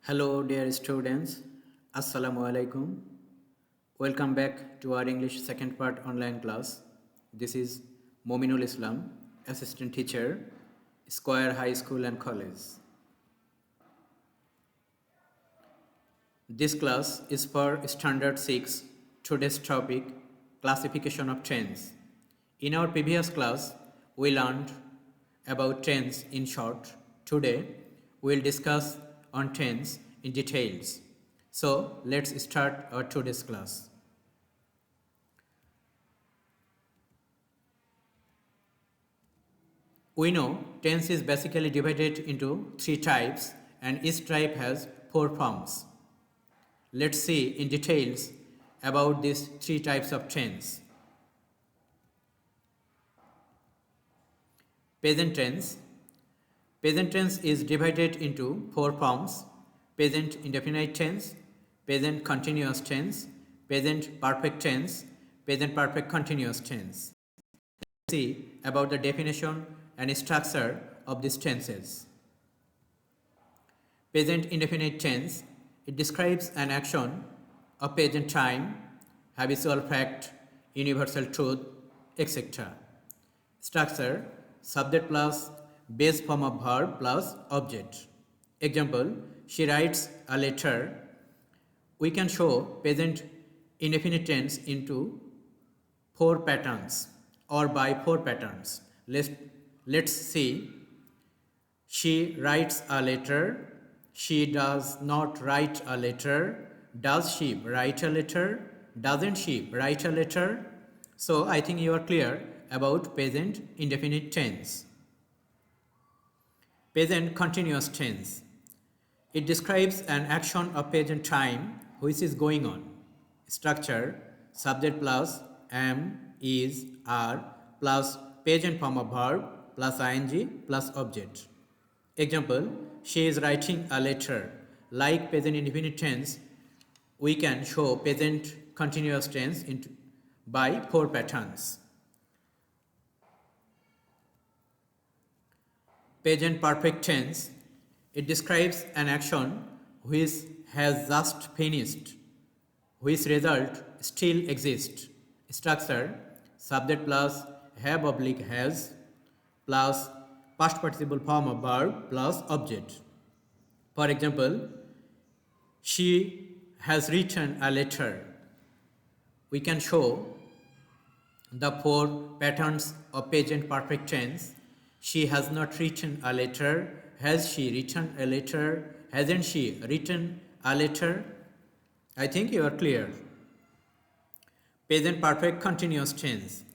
Hello, dear students. Assalamu alaikum. Welcome back to our English second part online class. This is Mominul Islam, assistant teacher, Square High School and College. This class is for Standard 6. Today's topic, classification of tense. In our previous class, we learned about tense in short. Today, we will discuss on tense in details. So, let's start our today's class. We know tense is basically divided into three types and each type has four forms. Let's see in details about these three types of tense. Present tense. Present tense is divided into four forms: present indefinite tense, present continuous tense, present perfect tense, present perfect continuous tense. Let's see about the definition and structure of these tenses. Present indefinite tense, it describes an action of present time, habitual fact, universal truth, etc. Structure: subject plus base form of verb plus object. Example, she writes a letter. We can show present indefinite tense into four patterns or by four patterns. Let's see. She writes a letter. She does not write a letter. Does she write a letter? Doesn't she write a letter? So I think you are clear about present indefinite tense. Present continuous tense. It describes an action of present time which is going on. Structure: subject plus am, is, are plus present form of verb plus ing plus object. Example, she is writing a letter. Like present indefinite tense, we can show present continuous tense by four patterns. Present perfect tense, it describes an action which has just finished, which result still exists. Structure: subject plus have oblique has plus past participle form of verb plus object. For example, she has written a letter. We can show the four patterns of present perfect tense. She has not written a letter. Has she written a letter? Hasn't she written a letter? I think you are clear. Present perfect continuous tense.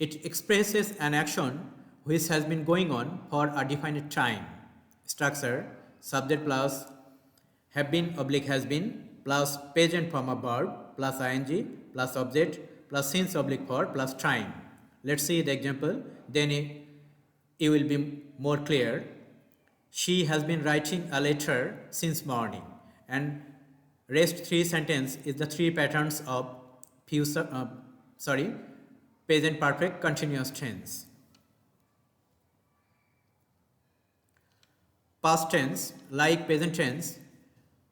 It expresses an action which has been going on for a definite time. Structure: subject plus have been oblique has been plus present form of verb plus ing plus object plus since oblique for plus time. Let's see the example, then it will be more clear. She has been writing a letter since morning, and rest three sentence is the three patterns of present perfect continuous tense. Past tense, like present tense,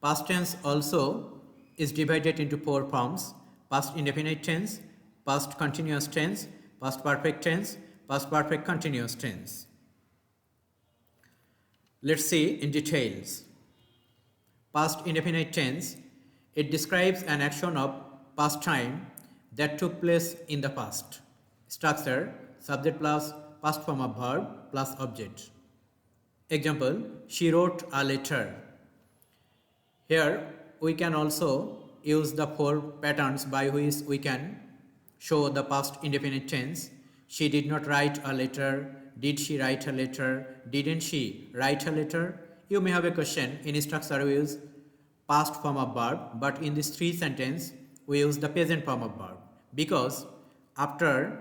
past tense also is divided into four forms: past indefinite tense, past continuous tense, past perfect tense, past perfect continuous tense. Let's see in details. Past indefinite tense, it describes an action of past time that took place in the past. Structure: subject plus past form of verb plus object. Example, she wrote a letter. Here we can also use the four patterns by which we can show the past indefinite tense. She did not write a letter. Did she write a letter? Didn't she write a letter? You may have a question. In structure we use past form of verb, but in this three sentence we use the present form of verb, because after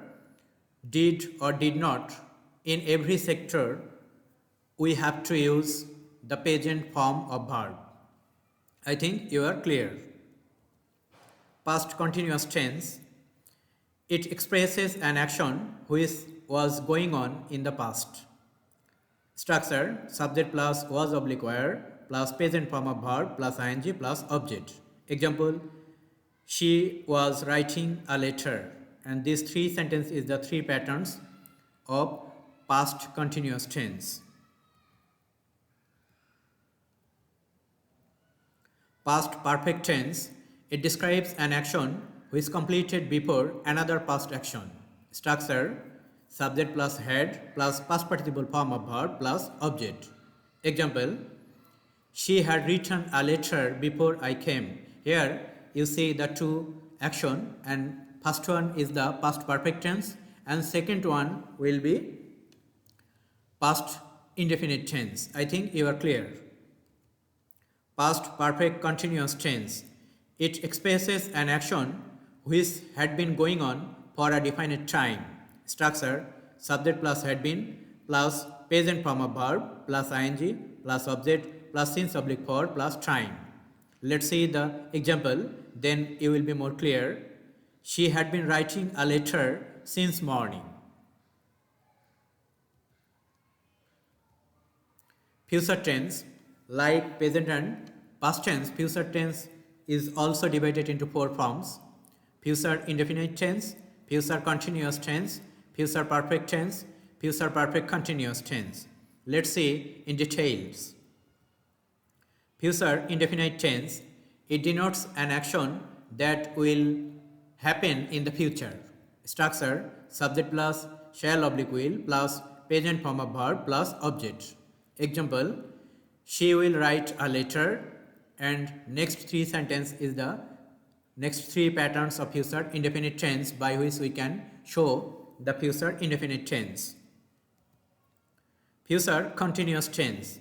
did or did not, in every sector we have to use the present form of verb. I think you are clear. Past continuous tense, it expresses an action which was going on in the past. Structure: subject plus was oblique were plus present form of verb plus ing plus object. Example, she was writing a letter. And these three sentences is the three patterns of past continuous tense. Past perfect tense, it describes an action which is completed before another past action. Structure, subject plus head plus past participle form of verb plus object. Example, she had written a letter before I came. Here you see the two action, and first one is the past perfect tense and second one will be past indefinite tense. I think you are clear. Past perfect continuous tense. It expresses an action which had been going on for a definite time. Structure, subject plus had been plus present form of verb plus ing plus object plus since oblique for plus time. Let's see the example, then you will be more clear. She had been writing a letter since morning. Future tense, like present and past tense, future tense is also divided into four forms: future indefinite tense, future continuous tense, future perfect tense, future perfect continuous tense. Let's see in details. Future indefinite tense, it denotes an action that will happen in the future. Structure, subject plus shall oblique will plus present form of verb plus object. Example, she will write a letter, and next three sentence is the next three patterns of future indefinite tense by which we can show the future indefinite tense. Future continuous tense,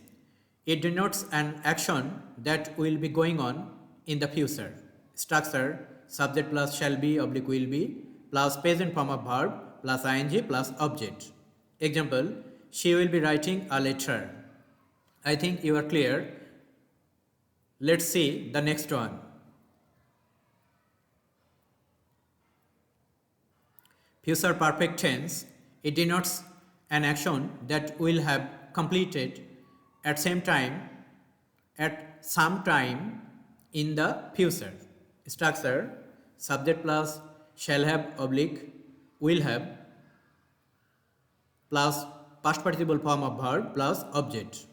it denotes an action that will be going on in the future. Structure, subject plus shall be oblique will be plus present form of verb plus ing plus object. Example, she will be writing a letter. I think you are clear. Let's see the next one. Future perfect tense, it denotes an action that will have completed at some time in the future. Structure, subject plus shall have oblique will have plus past participle form of verb plus object.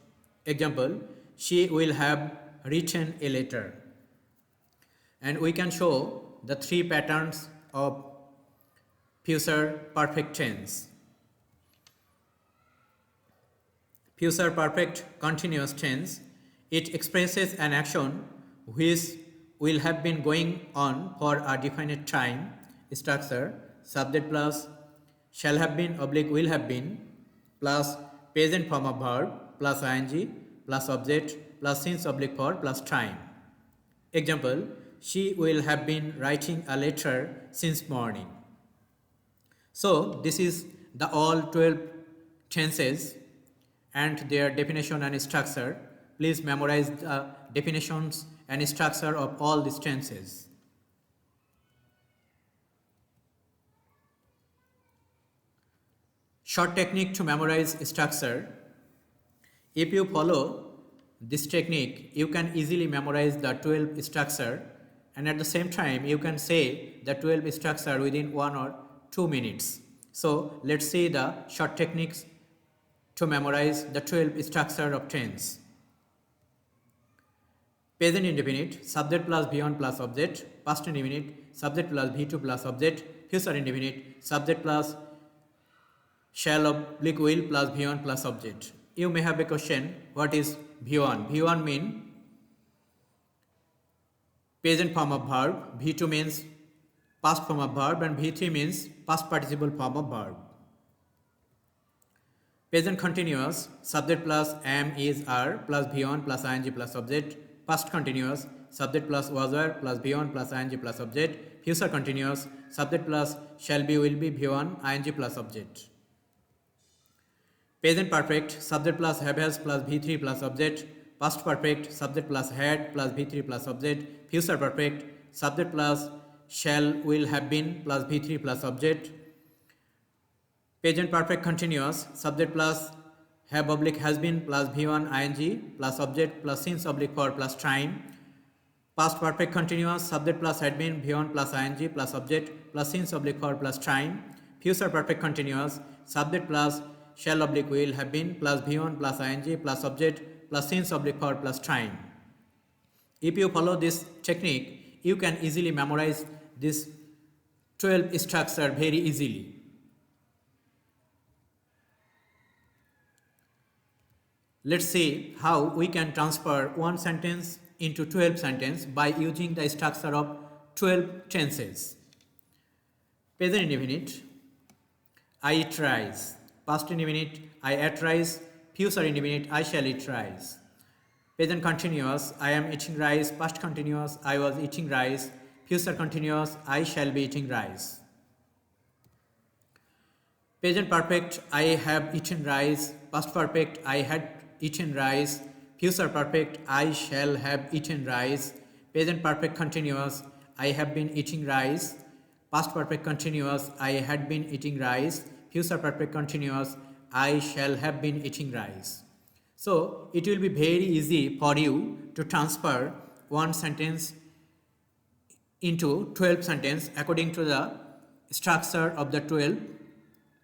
Example, she will have written a letter. And we can show the three patterns of future perfect tense. Future perfect continuous tense, it expresses an action which will have been going on for a definite time. Structure, subject plus shall have been oblique will have been plus present form of verb plus ing plus object plus since oblique for plus time. Example, she will have been writing a letter since morning. So this is the all 12 tenses and their definition and structure. Please memorize the definitions and structure of all these tenses. Short technique to memorize structure. If you follow this technique, you can easily memorize the 12 structure, and at the same time you can say the 12 structure within 1 or 2 minutes. So let's see the short techniques to memorize the 12 structure of tense. Present indefinite, subject plus V1 plus object. Past indefinite, subject plus V2 plus object. Future indefinite, subject plus shall oblique will plus V1 plus object. You may have a question, what is V1? V1 means present form of verb, V2 means past form of verb, and V3 means past participle form of verb. Present continuous, subject plus am, is, are plus V1 plus ing plus object. Past continuous, subject plus was, were plus V1 plus ing plus object. Future continuous, subject plus shall be, will be V1 ing plus object. Present perfect, subject plus have, has plus V3 plus object. Past perfect, subject plus had plus V3 plus object. Future perfect, subject plus shall, will, have been plus V3 plus object. Present perfect continuous, subject plus have oblique has been plus V1 ing plus subject plus since oblique for plus time. Past perfect continuous, subject plus had been V1 plus ing plus subject plus since oblique for plus time. Future perfect continuous, subject plus shall oblique will have been plus V1 plus ing plus subject plus since oblique for plus time. If you follow this technique, you can easily memorize this 12 structure very easily. Let's see how we can transfer one sentence into 12 sentences by using the structure of 12 tenses. Present indefinite, I eat rice. Past indefinite, I ate rice. Future indefinite, I shall eat rice. Present continuous, I am eating rice. Past continuous, I was eating rice. Future continuous, I shall be eating rice. Present perfect, I have eaten rice. Past perfect, I had eaten rice. Future perfect, I shall have eaten rice. Present perfect continuous, I have been eating rice. Past perfect continuous, I had been eating rice. Future perfect continuous, I shall have been eating rice. So it will be very easy for you to transfer one sentence into 12 sentences according to the structure of the 12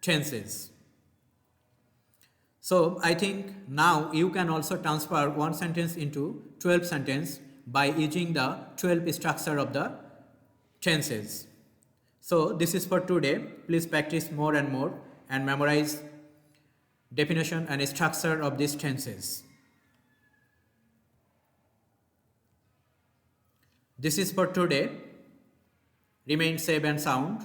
tenses. So I think now you can also transfer one sentence into 12 sentences by using the 12 structure of the tenses. So this is for today. Please practice more and more and memorize definition and structure of these tenses. This is for today. Remain safe and sound.